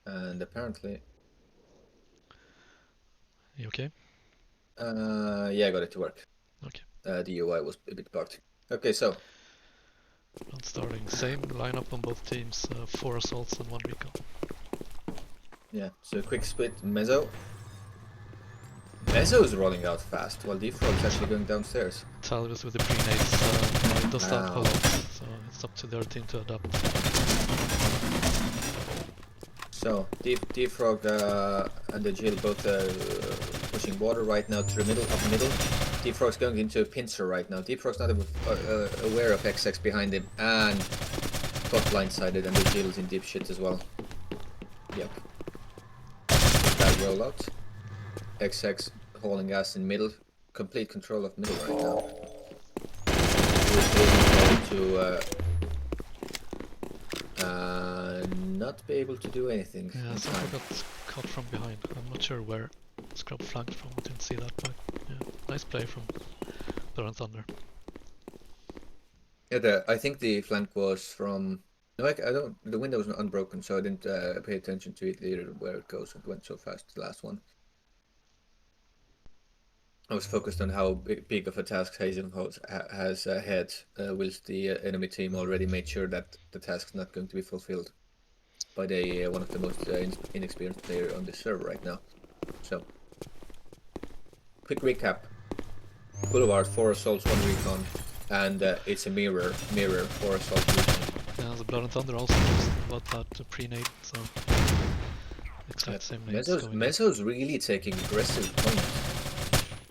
And apparently... You okay? Yeah, I got it to work. Okay. The UI was a bit bugged. Okay, so... Round starting. Same lineup on both teams. 4 assaults and 1 recon. Yeah, so quick split, Mezzo. Mezzo is rolling out fast, while Defrog's actually going downstairs. Talbus with the pre-nades does that a Wow. lot, so it's up to their team to adapt. So, Defrog and the Jill both pushing water right now to the middle, up middle. Defrog's going into a pincer right now. Defrog's not aware of XX behind him, and got blindsided, and the Jill's in deep shit as well. Yep. Bad rollout. XX hauling ass in middle. Complete control of middle right now. To not be able to do anything. Yeah, someone got caught from behind. I'm not sure where Scrub flanked from. I didn't see that, but yeah, nice play from Blood and Thunder. Yeah, I think the flank was from... No, I don't... The window was unbroken, so I didn't pay attention to it either, where it goes. It went so fast, the last one. I was focused on how big of a task Hazen has ahead, whilst the enemy team already made sure that the task's not going to be fulfilled by the one of the most inexperienced player on the server right now. So, quick recap. Boulevard, 4 assaults, 1 recon, and it's a mirror, 4 assaults, recon. Yeah, the Blood and Thunder also knows about that pre-nade, so exact same nades going in. Mezzo's really taking aggressive points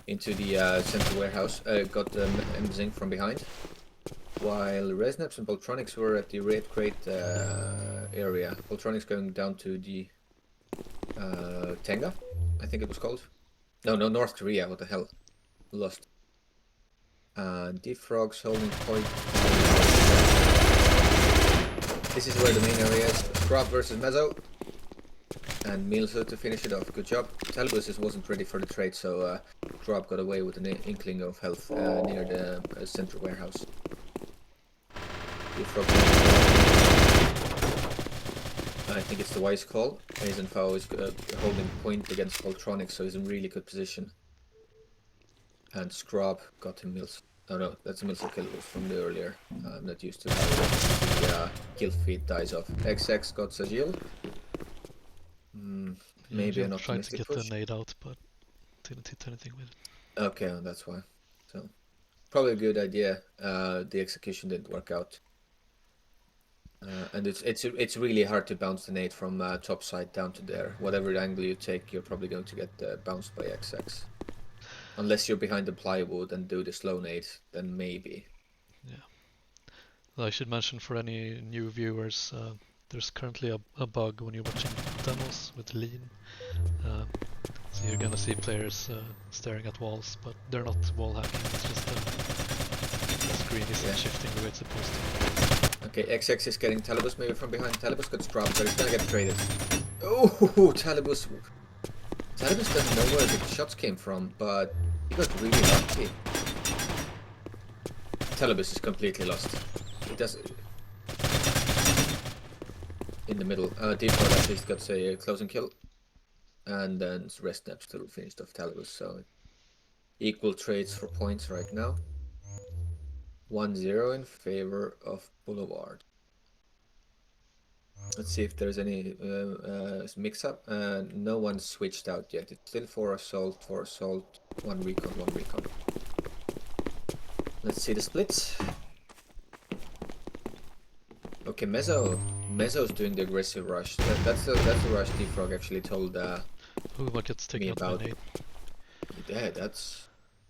into the central warehouse. Got Mzing from behind, while Resnaps and Voltronics were at the red crate area. Voltronics going down to the Tenga, I think it was called. No, North Korea. What the hell? Lost. Defrog's holding point. This is where the main area is. Scrub versus Mezzo. And Milso to finish it off. Good job. Talbus wasn't ready for the trade, so Scrub got away with an inkling of health near the central warehouse. Defrog. I think it's the wise call. Hazenfao is holding point against Voltronics, so he's in really good position. And Scrub got him Mills. Oh no, that's a Mills kill from the earlier. I'm not used to how the kill feed dies off. XX got Sajil. Maybe an optimistic tried to get push. the nade out, but didn't hit anything with it. Okay, that's why. So, probably a good idea. The execution didn't work out. And it's really hard to bounce the nade from top side down to there. Whatever angle you take, you're probably going to get bounced by XX. Unless you're behind the plywood and do the slow nade, then maybe. Yeah. Well, I should mention for any new viewers, there's currently a bug when you're watching demos with lean. So you're gonna see players staring at walls, but they're not wall hacking, it's just the screen isn't shifting the way it's supposed to. Okay, XX is getting Talibus maybe from behind. Talibus got Scrub, but he's gonna get traded. Oh, Talibus doesn't know where the shots came from, but he got really lucky. Talibus is completely lost. He does... In the middle. Deepfrog at least got a closing kill. And then Resnap still finished off Talibus, so equal trades for points right now. 1-0 in favor of Boulevard. Let's see if there's any mix-up. No one switched out yet. It's still 4 assault, 1 recon, 1 recon. Let's see the splits. Okay, Mezzo's doing the aggressive rush. That's the rush Defrog actually told What gets taken out by nade? Yeah,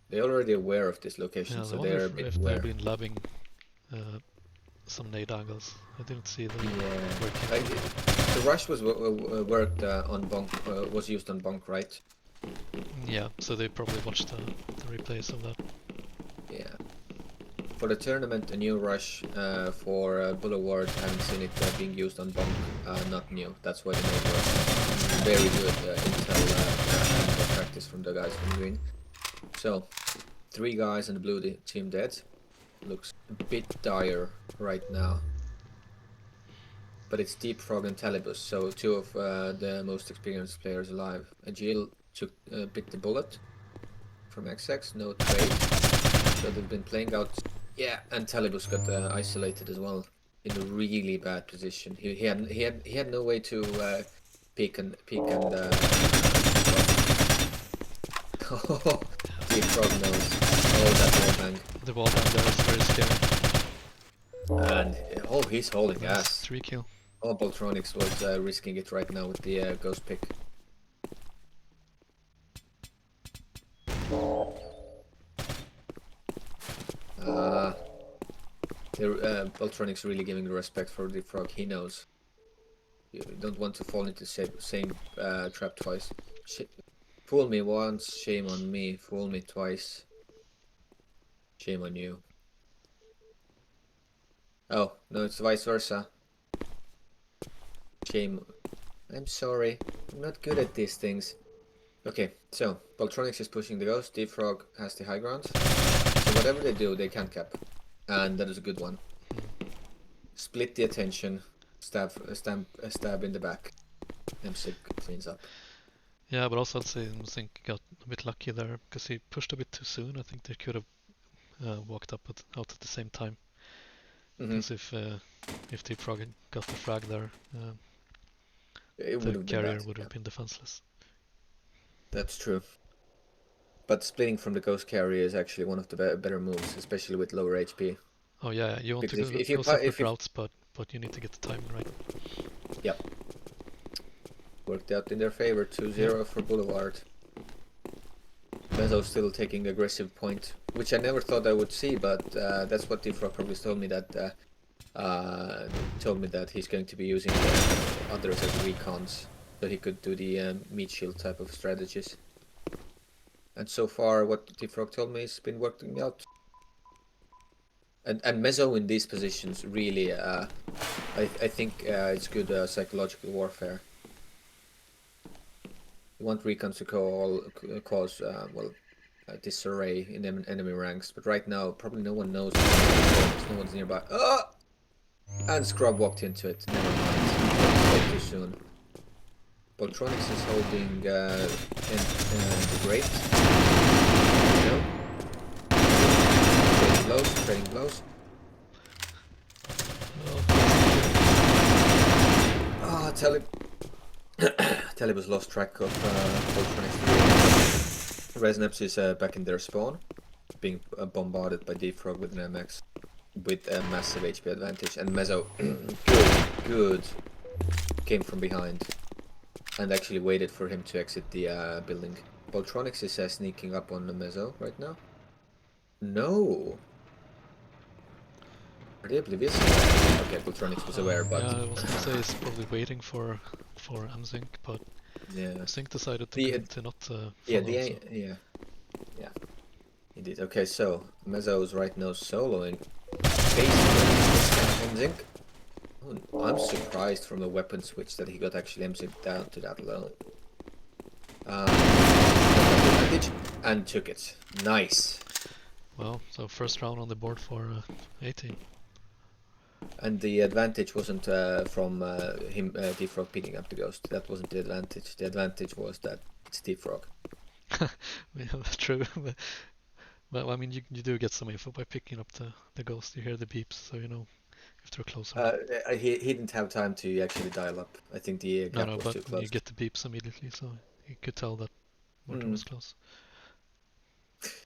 they're already aware of this location, so they're a bit aware. They've been loving some nade angles. I didn't see them working. The rush was worked on bonk, was used on bonk, right? Yeah, so they probably watched the replays of that. Yeah. For the tournament, a new rush for Boulevard, haven't seen it being used on bonk, not new. That's why they made rush. Very good intel and practice from the guys from green. So, 3 guys in the blue team dead. Looks a bit dire right now. but it's Deep Frog and Talibus, so two of the most experienced players alive. Agil bit the bullet from XX, no trade. So they've been playing out. Yeah, and Talibus got isolated as well in a really bad position. He had no way to peek and oh, Deep Frog knows. Oh, that wallbang. The wall down there is very scary. And oh, he's holding Nice, ass. 3 kill. Oh, Boltronics was risking it right now with the ghost pick. Boltronics really giving the respect for the frog. He knows. You don't want to fall into the same trap twice. Fool me once, shame on me. Fool me twice, shame on you. Oh, no, it's vice versa. Shame. I'm sorry. I'm not good at these things. Okay, so Boltronics is pushing the ghost. Deep Frog has the high ground. So whatever they do, they can't cap. And that is a good one. Split the attention. Stab in the back. M6 cleans up. Yeah, but also I'd say Zink got a bit lucky there because he pushed a bit too soon. I think they could have walked up out at the same time. Because if Deep Frog had got the frag there, the carrier would have been defenseless. That's true. But splitting from the ghost carrier is actually one of the better moves, especially with lower HP. Oh yeah, you want because to go separate routes, but you need to get the timing right. Yep. Worked out in their favor. 2-0 for Boulevard. Mezzo still taking aggressive point, which I never thought I would see, but that's what Deep Frog probably told me that he's going to be using others as recons, so he could do the meat shield type of strategies. And so far, what Deep Frog told me has been working out. And Mezzo in these positions really, I think it's good psychological warfare. You want recons to cause disarray in enemy ranks, but right now probably no one knows. No one's nearby. Oh! And Scrub walked into it. Never mind. Spoke too soon. Boltronics is holding the Great. No. Trading blows. Ah, Talib has lost track of Boltronics. Resnaps is back in their spawn, being bombarded by Deep Frog with an MX, with a massive HP advantage. And Mezzo, good, came from behind, and actually waited for him to exit the building. Boltronics is sneaking up on the Mezzo right now. No. Are they oblivious? Okay, Boltronics was aware, but yeah, I was gonna say he's probably waiting for MZink, but yeah, Zink decided to not follow. Yeah, indeed. Okay, so Mezzo's right now soloing. Basically, MZink. Oh, I'm surprised from a weapon switch that he got actually MZink down to that alone. Advantage and took it. Nice. Well, so first round on the board for ATEAM. And the advantage wasn't from him, Deep Frog picking up the ghost. That wasn't the advantage. The advantage was that it's Deep Frog. Yeah, that's true. But I mean, you do get some info by picking up the ghost. You hear the beeps, so you know if they're closer. He didn't have time to actually dial up. I think the gap was too close. You get the beeps immediately, so you could tell that Morton was close.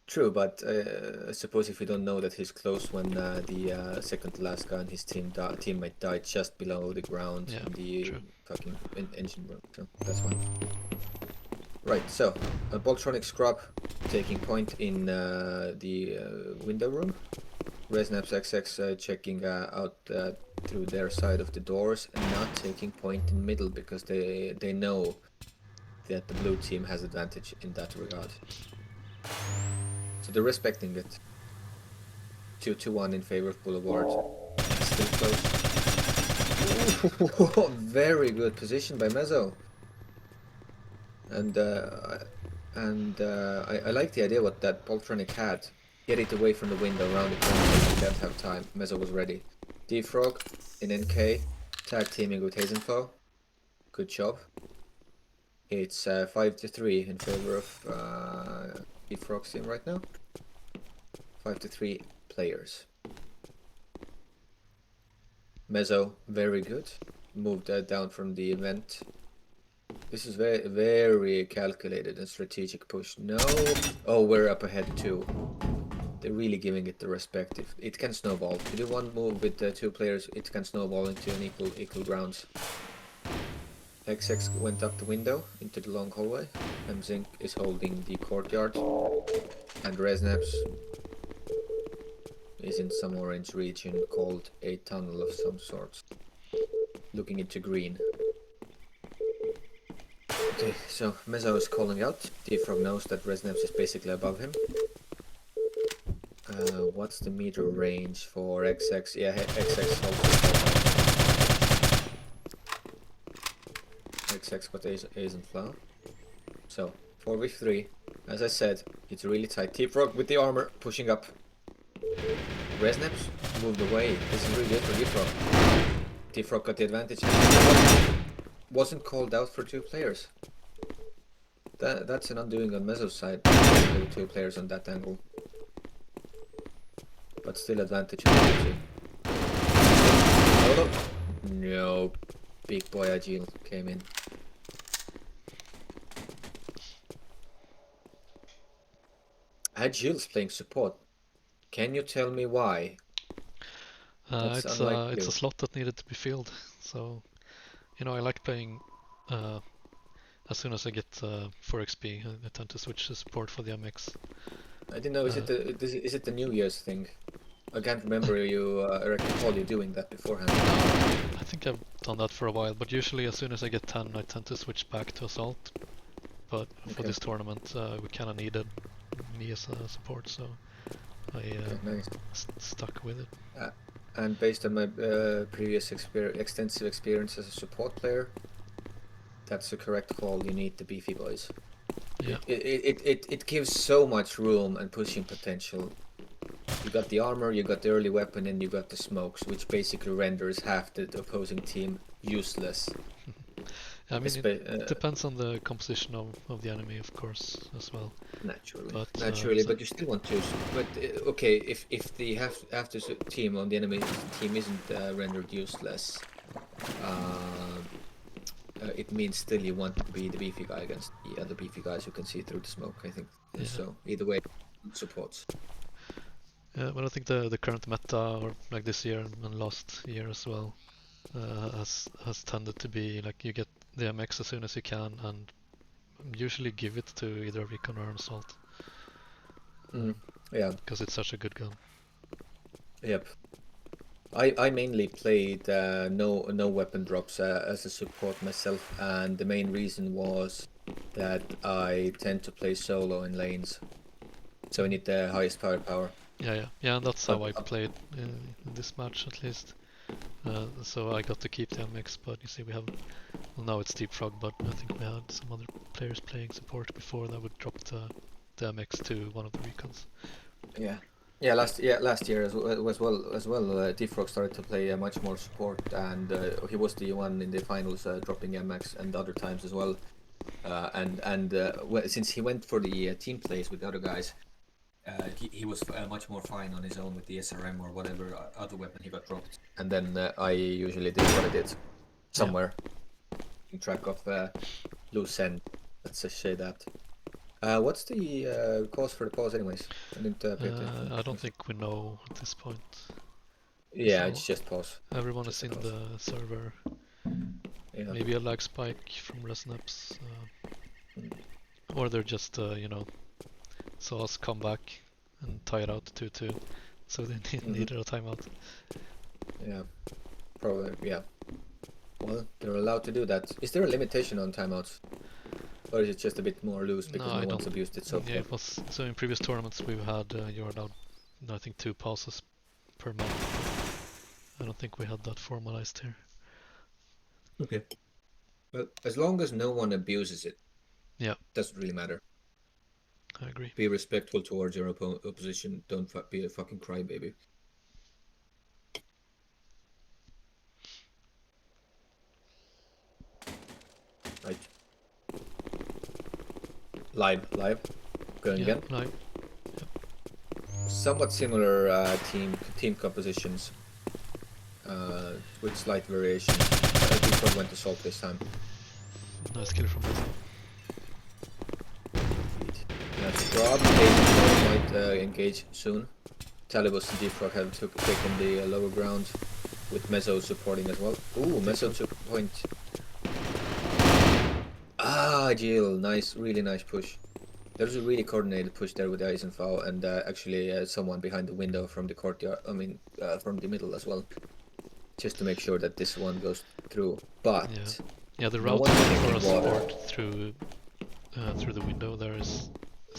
True, but I suppose if you don't know that he's close when the second to last guy and his teammate died just below the ground in the fucking engine room, so that's fine. Right, so Boltronic Scrub taking point in the window room. Resnaps XX checking out through their side of the doors and not taking point in middle because they know that the blue team has advantage in that regard. So they're respecting it. 2-1 in favor of Boulevard. Still close. Very good position by Mezzo. And I like the idea what that Boltronic had. Get it away from the window, around the corner, you can't have time. Mezzo was ready. Deep Frog in NK. tag teaming with Hazenfo. Good job. It's 5-3 in favor of Defrog's team right now. 5-3 players. Mezzo, very good. Moved down from the event. This is very, very calculated and strategic push. No. Oh, we're up ahead too. They're really giving it the respect. It can snowball. If you do one move with 2 players, it can snowball into an equal grounds. XX went up the window into the long hallway. Mzink is holding the courtyard. And Resnaps is in some orange region called a tunnel of some sort. Looking into green. Okay, so Mezzo is calling out. Defrog knows that Resnaps is basically above him. What's the meter range for XX? Yeah, XX also. XX got Ace and Flower. So, 4v3. As I said, it's really tight. Defrog with the armor pushing up. Resnaps moved away. This is really good for Defrog. Defrog got the advantage. Wasn't called out for 2 players. That's an undoing on Mezzo's side. There were 2 players on that angle. But still advantage. No. Big boy Agile came in. Agile's playing support. Can you tell me why? It's a slot that needed to be filled. So, you know, I like playing as soon as I get 4 XP, I tend to switch to support for the MX. I didn't know, is it the New Year's thing? I can't remember I recall you doing that beforehand. I think I've done that for a while, but usually as soon as I get 10 I tend to switch back to Assault. But for this tournament we kinda needed me as a support, so I nice. stuck with it. And based on my previous extensive experience as a support player, that's the correct call. You need the beefy boys. Yeah. It gives so much room and pushing potential. You got the armor, you got the early weapon, and you got the smokes, which basically renders half the opposing team useless. I mean, it depends on the composition of the enemy, of course, as well. Naturally, but but you still want to. But okay, if the half the team on the enemy team isn't rendered useless, it means still you want to be the beefy guy against the other beefy guys who can see through the smoke. I think so. Either way, supports. Yeah, but I think the current meta, or like this year and last year as well, has tended to be like you get the MX as soon as you can, and usually give it to either Recon or Assault. Yeah, because it's such a good gun. Yep. I mainly played no weapon drops as a support myself, and the main reason was that I tend to play solo in lanes, so I need the highest power. Yeah, and that's how I played in this match at least. So I got to keep the MX, but you see we have, well now it's Defrog, but I think we had some other players playing support before that would drop the MX to one of the recons. Yeah, last year as well. Defrog started to play much more support, and he was the one in the finals dropping MX, and other times as well. Since he went for the team plays with the other guys, he was much more fine on his own with the SRM or whatever other weapon he got dropped. And then I usually did what I did somewhere, keeping track of loose end. Let's just say that. What's the cause for the pause, anyways? I don't think we know at this point. Yeah, so it's just pause. Everyone is in the server. Yeah. Maybe a lag spike from Resnaps, or they're just saw us come back and tie it out 2-2, so they needed a timeout. Yeah, probably. Yeah. Well, they're allowed to do that. Is there a limitation on timeouts? Or is it just a bit more loose because no one's abused it so far? It was, so in previous tournaments we've had you're allowed, I think, 2 pauses per month. I don't think we had that formalized here. Okay. Well, as long as no one abuses it, doesn't really matter. I agree. Be respectful towards your opposition. Don't be a fucking crybaby. Live. Going Yeah, again. live. Somewhat similar team compositions, with slight variations. Default went to Salt this time. Nice kill from Mesa. Scrub might engage soon. Talibus and Defrog have taken the lower ground, with Mezzo supporting as well. Ooh, Mezzo took point. Ah, Jill, nice, really nice push. There's a really coordinated push there with Eisenfall and actually someone behind the window from the courtyard, from the middle as well. Just to make sure that this one goes through. But yeah, the no route one's for taking a water. support through the window there is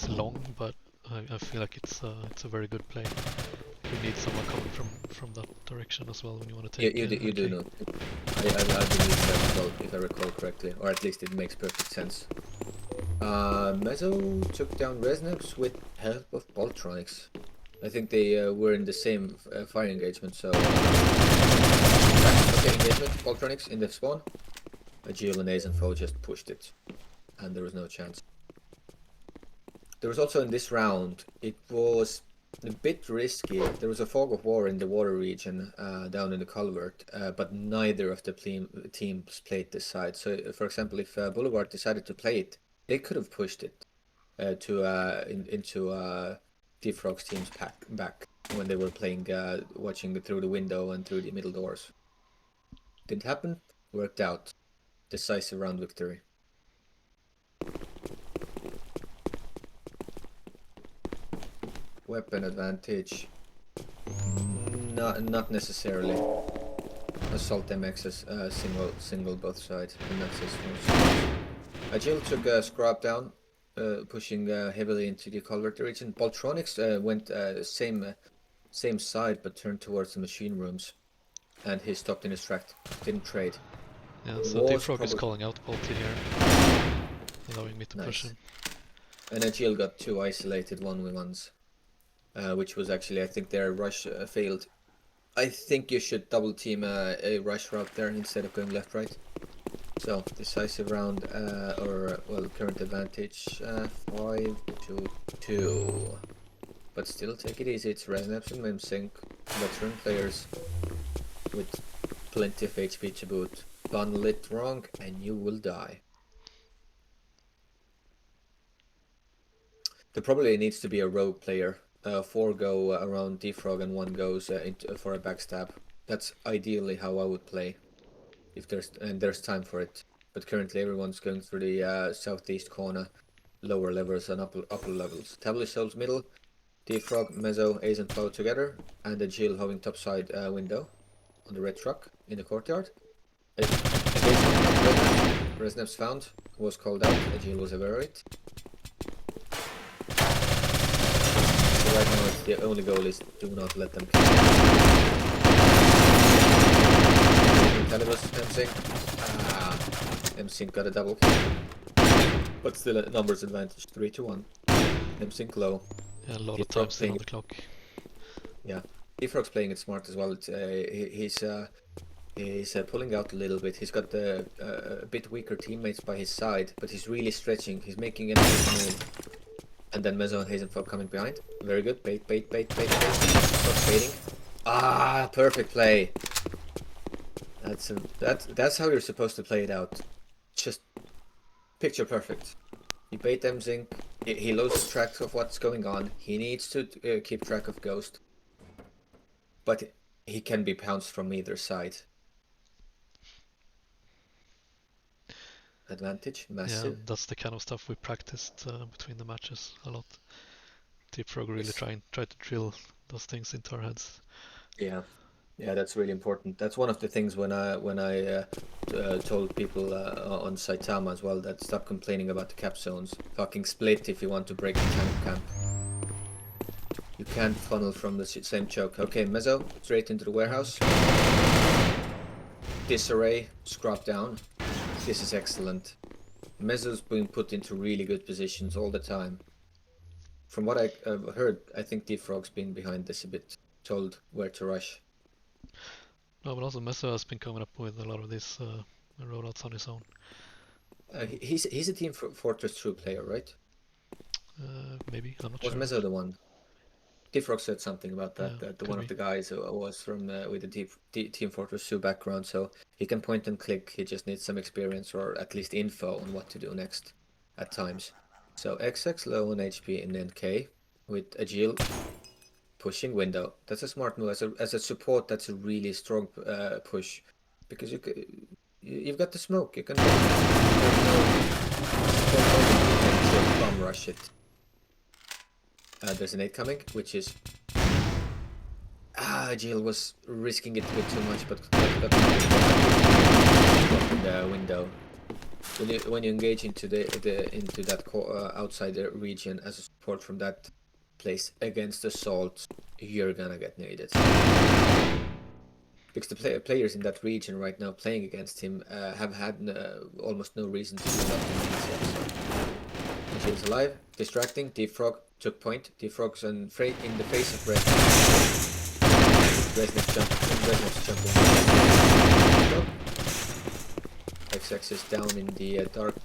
long, but I feel like it's a very good play. You need someone coming from that direction as well when you want to take. You do know. I believe that as well, if I recall correctly, or at least it makes perfect sense. Mezzo took down Resneps with help of Boltronics. I think they were in the same fire engagement, so... okay, engagement, Boltronics in the spawn. Agile and Eisenfo just pushed it, and there was no chance. There was also in this round, it was a bit risky. There was a fog of war in the water region down in the culvert, but neither of the teams played this side. So, for example, if Boulevard decided to play it, they could have pushed it into Defrog's team's back when they were playing, watching through the window and through the middle doors. Didn't happen. Worked out. Decisive round victory. Weapon advantage. Not necessarily. Assault MXs single both sides, and that's his most. Agile took a scrub down, pushing heavily into the culvert region. Boltronics went same side, but turned towards the machine rooms, and he stopped in his track. Didn't trade. Yeah, so Defrog is calling out Bolty here, allowing me to push him. And Agile got 2 isolated 1v1s. Which was actually, I think their rush failed. I think you should double team a rush route there instead of going left right. So decisive round, current advantage 5-2. But still take it easy. It's Resnaps and Mimsync, veteran players with plenty of HP to boot. Bundle it wrong and you will die. There probably needs to be a rogue player. 4 go around Defrog and 1 goes for a backstab. That's ideally how I would play, if there's time for it. But currently everyone's going through the southeast corner, lower levels and upper levels. Tablet holds middle, Defrog, Mezzo, Ace and Flow together, and Agile hovering topside window on the red truck in the courtyard. Resneps found, was called out, Agile was aware of it. Right now, the only goal is do not let them kill. Talibus, MSync. MSync got a double kill. But still a numbers advantage, 3-1. MSync low. Yeah, a lot of time still on the clock. Yeah, Defrog's playing it smart as well. He's pulling out a little bit. He's got a bit weaker teammates by his side, but he's really stretching. He's making a nice move. And then Mezzo and Hazenfeld coming behind. Very good. Bait. Stop baiting. Ah, perfect play. That's how you're supposed to play it out. Just picture perfect. You bait them zinc. He loses track of what's going on. He needs to keep track of Ghost. But he can be pounced from either side. Advantage, massive. Yeah, that's the kind of stuff we practiced between the matches a lot. Defrog really tried to drill those things into our heads. Yeah, that's really important. That's one of the things when I told people on Saitama as well, that stop complaining about the cap zones. Fucking split if you want to break the camp. You can't funnel from the same choke. Okay, Mezzo, straight into the warehouse. Disarray, scrap down. This is excellent. Mezzo's being put into really good positions all the time. From what I heard, I think Defrog's been behind this a bit, told where to rush. No, but also Mezzo has been coming up with a lot of these rollouts on his own. He's a Team Fortress 2 player, right? Maybe, I'm not Was sure. Mezzo the one? Difrog said something about that. Yeah, That the could one of be. the guys who was from with the Team Fortress 2 background, so he can point and click. He just needs some experience or at least info on what to do next at times. So XX low on HP in NK with Agile pushing window. That's a smart move. As a support, that's a really strong push because you've got the smoke. You can bomb rush it. There's an 8 coming, which is Jill was risking it a bit too much, but got in the window. When you engage into into that outside the region as a support from that place against assault, you're gonna get naded. Because the players in that region right now playing against him have had almost no reason to do that. So Jill's alive, distracting. Defrog took point. Defrog's in the face of Red. Resnick's jumping. XX is down in the dark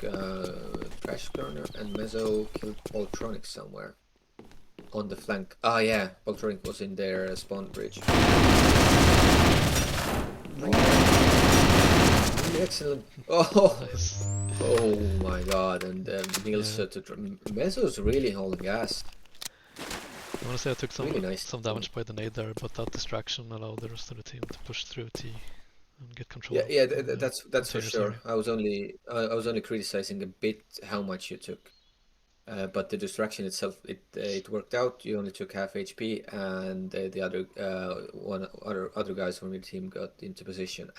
trash corner, and Mezzo killed Poltronic somewhere on the flank. Ah, yeah, Poltronic was in their spawn bridge. Really excellent. Oh, Nice. oh my god! And Niels Mezzo's really holding gas. I want to say I took Really nice. some damage by the nade there, but that distraction allowed the rest of the team to push through T and get control. Yeah, that's for sure. Area. I was only criticizing a bit how much you took, but the distraction itself, it worked out. You only took half HP, and the other guys from your team got into position.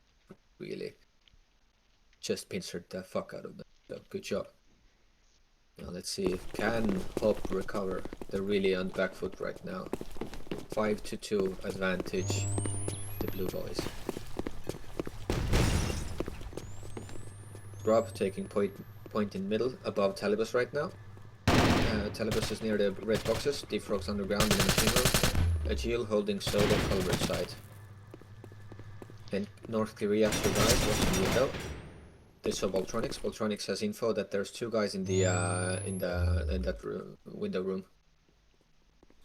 Really, just pincered the fuck out of them. So good job. Now let's see if can Hop recover. They're really on the back foot right now. 5-2 advantage, the blue boys. Rob taking point in middle above Talibus right now. Talibus is near the red boxes. Defrog's underground in the machine room. Agile holding solo culvert side. Then North Korea two guys watching the window. They saw Voltronics. Voltronics has info that there's two guys in that window room.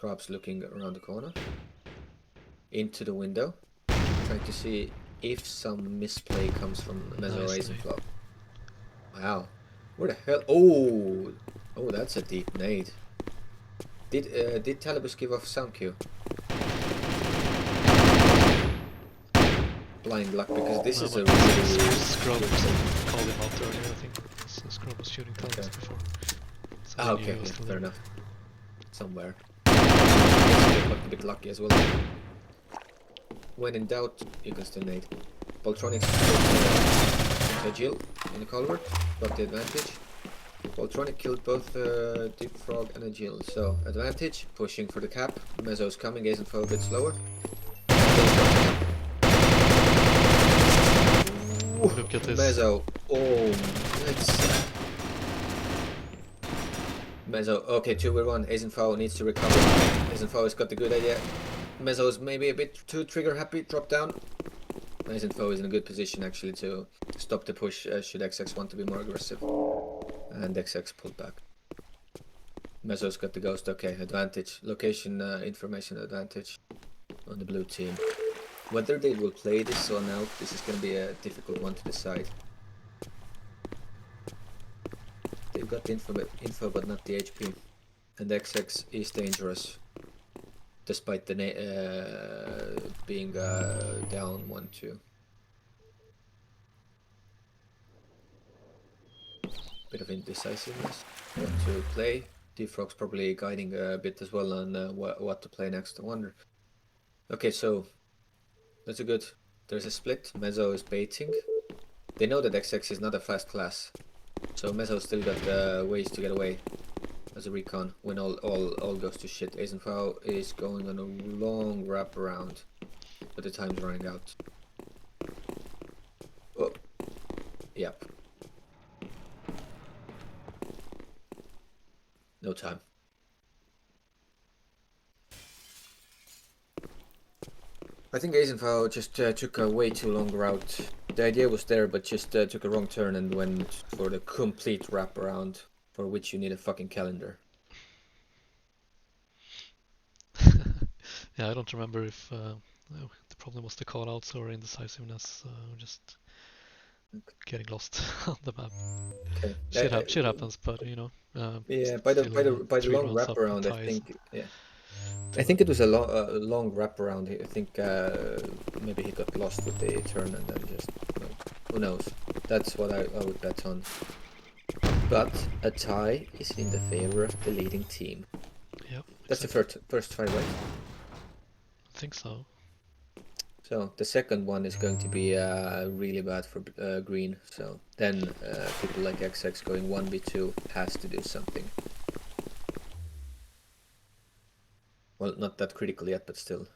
Rob's looking around the corner. Into the window. Trying to see if some misplay comes from Mezzo Flow. Wow. Where the hell? Oh, that's a deep nade. Did Talibus give off sound cue? Blind luck, because this is a really... Scrub called him out earlier, I think. So Scrub was shooting Talibus before. So okay, yeah, fair enough. Somewhere. A bit lucky as well. When in doubt, you can still nade. Voltronics Agile in the culvert, got the advantage. Voltronic killed both Defrog and Agile, so advantage, pushing for the cap. Mezzo's coming, Azenfo a bit slower. Look at this. Mezzo, Mezzo, okay, 2v1, Azenfo needs to recover. Azenfo has got the good idea. Mezzo is maybe a bit too trigger happy, drop down. Azenfo is in a good position actually to stop the push should XX want to be more aggressive. And XX pulled back. Mezzo's got the ghost, okay, advantage. Location information advantage on the blue team. Whether they will play this or not, this is going to be a difficult one to decide. They've got the info but not the HP. And XX is dangerous. Despite the being down 1-2. Bit of indecisiveness. What to play. Defrog's probably guiding a bit as well on what to play next. I wonder. Okay, so that's a good. There's a split. Mezzo is baiting. They know that XX is not a fast class, so Mezzo still got ways to get away as a recon when all goes to shit. Azenfo is going on a long wrap around, but the time's running out. Oh, yep. No time. I think Azenfo just took a way too long route. The idea was there, but just took a wrong turn and went for the complete wraparound, for which you need a fucking calendar. Yeah, I don't remember if the problem was the callouts or indecisiveness, or just getting lost on the map. Okay. Shit happens, but you know, Yeah, still by the 3 long rounds up in wraparound, I ties. think. Yeah, I think it was a long wraparound. I think maybe he got lost with the turn and then just who knows. That's what I would bet on. But a tie is in the favor of the leading team. Yep, That's exactly. the first tie, right? I think so. So the second one is going to be really bad for green. So then people like XX going 1v2 has to do something. Well, not that critical yet, but still.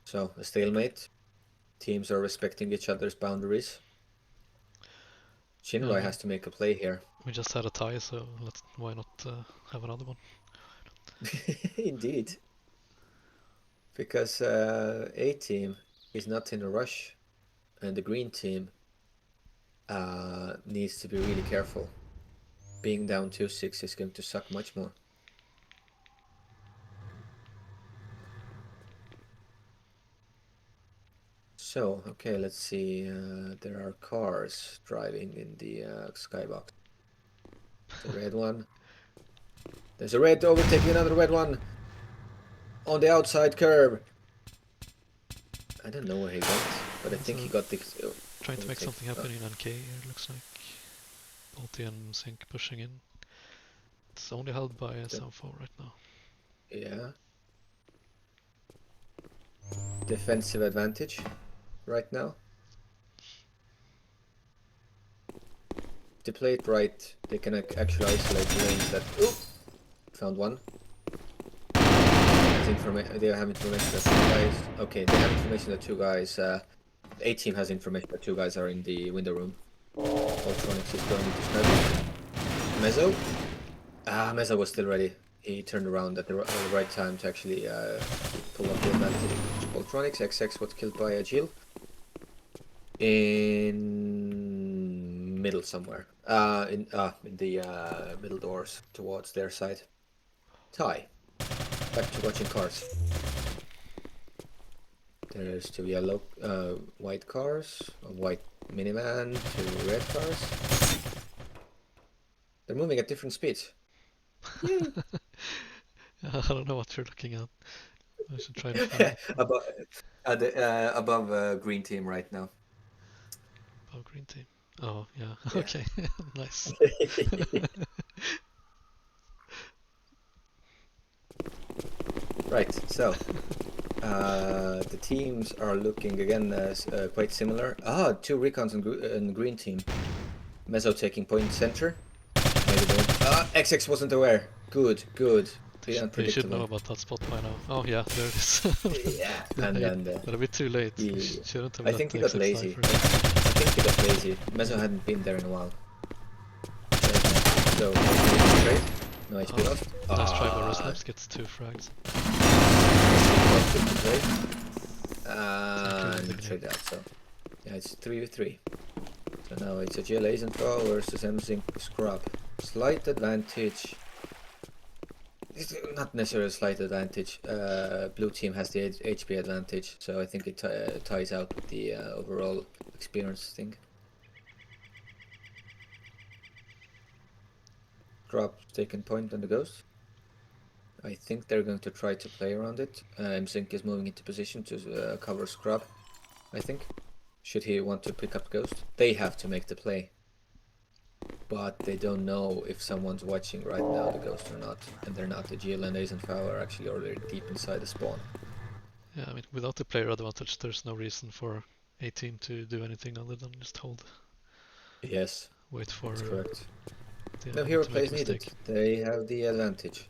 So a stalemate. Teams are respecting each other's boundaries. Yeah, I Shinrai mean, has to make a play here. we just had a tie, so why not have another one? Indeed. Because A team is not in a rush, and the green team needs to be really careful. Being down 2-6 is going to suck much more. So, okay, let's see. There are cars driving in the skybox. The red one. There's a red overtaking another red one on the outside curve. I don't know where he got, but I think he got the Trying to make overtake. something happen in NK here, looks like. ATEAM sync pushing in. It's only held by SM4 right now. Yeah. Defensive advantage right now. If they play it right, they can actually isolate the lanes that... Oop! Found one. They have information that two guys... Okay, they have information that two guys... A team has information that two guys are in the window room. Ultronics is going into sniper. Mezzo? Mezzo was still ready. He turned around at the right time to actually pull up the advantage. Ultronics, XX was killed by Agile. In middle somewhere. In the middle doors towards their side. Tie. Back to watching cars. There's two yellow, white cars, a white minivan, two red cars. They're moving at different speeds. Yay! I don't know what you're looking at. I should try to find it. Above green team right now. Oh, green team. Oh, yeah. Yeah. Okay. Nice. Right. So the teams are looking again as quite similar. Two recons in green team. Mezzo taking point center. Maybe don't. XX wasn't aware. Good. Be You should know unpredictable. about that spot by now. Oh, yeah, there it is. Yeah, The and nade. then But a bit too late. he, Shouldn't have I let think the he got exit lazy. sniper. I think he got lazy. Mezzo hadn't been there in a while. So, trade. No HP lost. Nice try by Rusnevs, gets 2 frags. And trade out. So, yeah, it's 3v3. So now it's a GLA Zenfo versus M-Sync Scrub. Slight advantage. It's not necessarily a slight advantage. Blue team has the HP advantage, so I think it ties out with the overall experience thing. Scrub taking point on the ghost. I think they're going to try to play around it. M-Sync is moving into position to cover Scrub, I think. Should he want to pick up Ghost? They have to make the play. But they don't know if someone's watching right now the Ghost or not. And they're not. The GL and Ace and Foul are actually already deep inside the spawn. Yeah, I mean, without the player advantage, there's no reason for a team to do anything other than just hold. Yes, Wait for that's correct. the No enemy hero to make plays a needed. mistake. They have the advantage.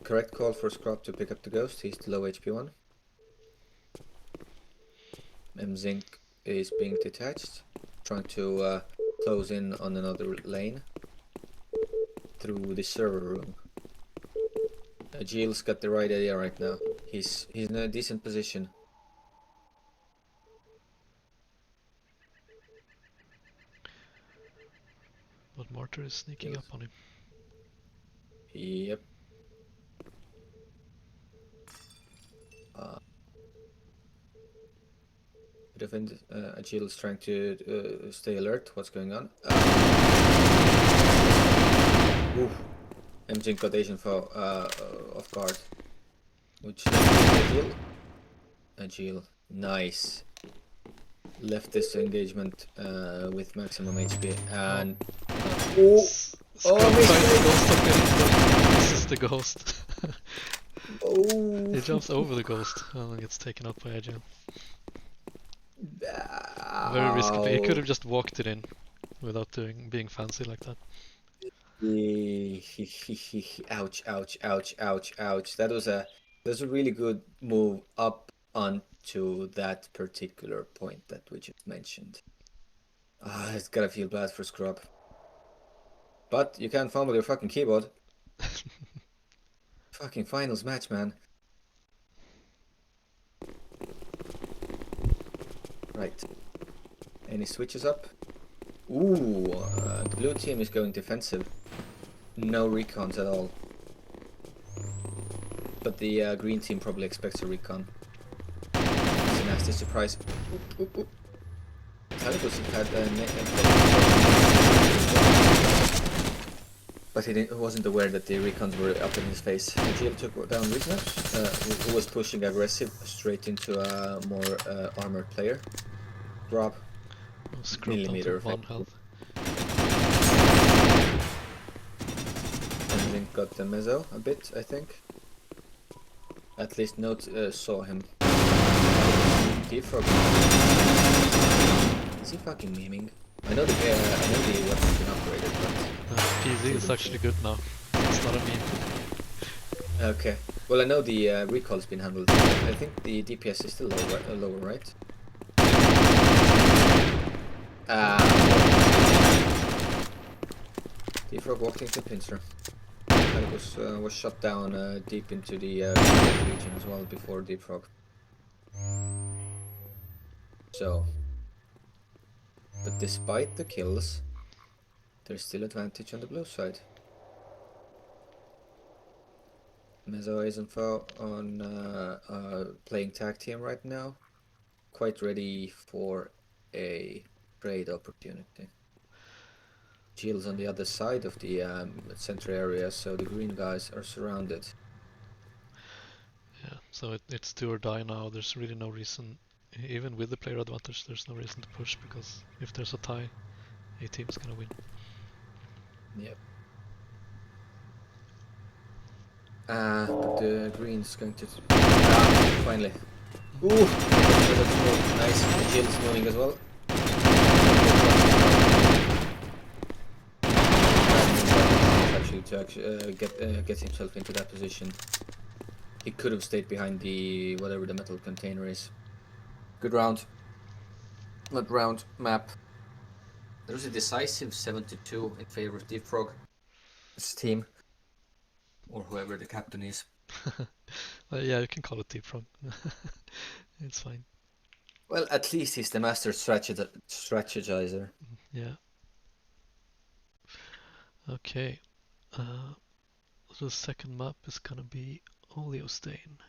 Correct call for Scrub to pick up the Ghost. He's the low HP one. M-Zinc is being detached, trying to close in on another lane through the server room. Gilles got the right idea right now. He's in a decent position. But Martyr is sneaking up on him. Yep. defend. Agile's trying to stay alert. What's going on? MJ got Asian for off guard. Which Agile. Agile. Nice. Left this engagement with maximum HP and This is the ghost. He jumps over the ghost and gets taken out by Agile. Very risky play. He could have just walked it in without being fancy like that. Ouch, ouch, ouch, ouch, ouch. That was a really good move up onto that particular point that we just mentioned. It's gotta feel bad for Scrub. But you can't fumble your fucking keyboard. Fucking finals match, man. Right. Any switches up? Ooh, the blue team is going defensive. No recons at all. But the green team probably expects a recon. It's a nasty surprise. Talibus had but he wasn't aware that the recons were up in his face. GL took down Rizna, who was pushing aggressive straight into a more armored player. Drop. Millimeter effect. And got the mezzo a bit, I think. At least Note saw him. Defrog. Is he fucking memeing? I know the weapon's been upgraded, but PZ is actually good now. It's not a meme. Okay. Well, I know the recall's been handled. I think the DPS is still lower, right? Defrog walked into pincer. And it was shot down deep into the region as well before Defrog. So, but despite the kills, there's still advantage on the blue side. Mezzo is on playing tag team right now, quite ready for a trade opportunity. Jill's on the other side of the center area, so the green guys are surrounded. Yeah, so it's do or die now. There's really no reason, even with the player advantage, there's no reason to push, because if there's a tie, ATEAM's gonna win. Yep. But the green's going to... finally. Ooh! Nice. Jill's moving as well. Actually get himself into that position. He could have stayed behind the whatever the metal container is. Good round. Good round map. There's a decisive 7-2 in favor of Defrog's team, or whoever the captain is. Yeah, you can call it Defrog. It's fine. Well, at least he's the master strategizer. Yeah. Okay. The second map is gonna be Oleostain.